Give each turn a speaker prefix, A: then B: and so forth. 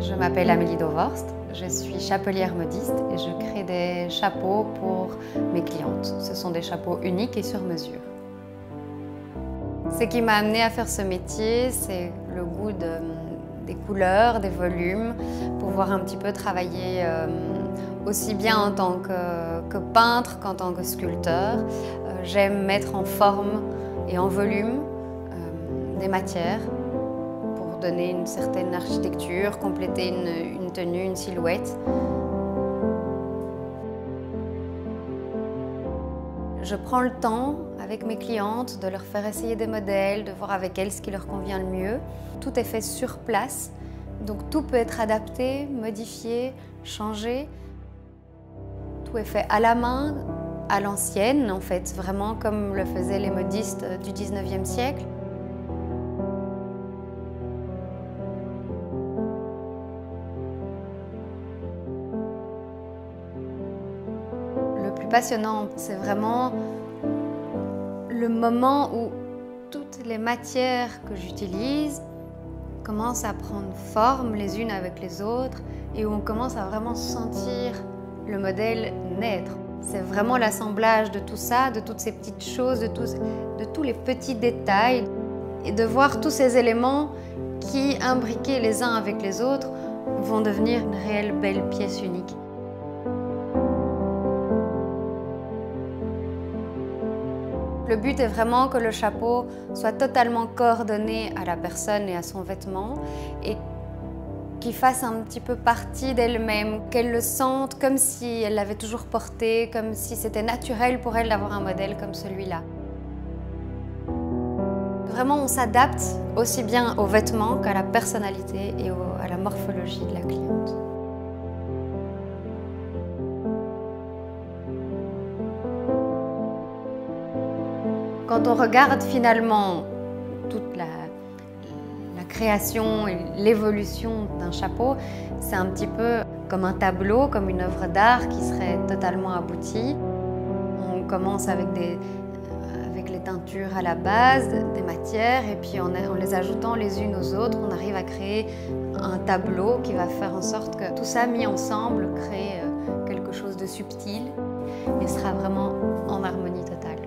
A: Je m'appelle Amélie Dovorst, je suis chapelière modiste et je crée des chapeaux pour mes clientes. Ce sont des chapeaux uniques et sur mesure. Ce qui m'a amenée à faire ce métier, c'est le goût des couleurs, des volumes, pouvoir un petit peu travailler aussi bien en tant que peintre qu'en tant que sculpteur. J'aime mettre en forme et en volume des matières pour donner une certaine architecture, compléter une tenue, une silhouette. Je prends le temps avec mes clientes de leur faire essayer des modèles, de voir avec elles ce qui leur convient le mieux. Tout est fait sur place, donc tout peut être adapté, modifié, changé. Tout est fait à la main, à l'ancienne en fait, vraiment comme le faisaient les modistes du 19e siècle. Le plus passionnant, c'est vraiment le moment où toutes les matières que j'utilise commencent à prendre forme les unes avec les autres et où on commence à vraiment sentir le modèle naître. C'est vraiment l'assemblage de tout ça, de toutes ces petites choses, de tous les petits détails et de voir tous ces éléments qui, imbriqués les uns avec les autres, vont devenir une réelle belle pièce unique. Le but est vraiment que le chapeau soit totalement coordonné à la personne et à son vêtement et qu'il fasse un petit peu partie d'elle-même, qu'elle le sente comme si elle l'avait toujours porté, comme si c'était naturel pour elle d'avoir un modèle comme celui-là. Vraiment, on s'adapte aussi bien aux vêtements qu'à la personnalité et à la morphologie de la cliente. Quand on regarde finalement toute la création et l'évolution d'un chapeau, c'est un petit peu comme un tableau, comme une œuvre d'art qui serait totalement aboutie. On commence avec les teintures à la base, des matières, et puis en les ajoutant les unes aux autres, on arrive à créer un tableau qui va faire en sorte que tout ça mis ensemble crée quelque chose de subtil et sera vraiment en harmonie totale.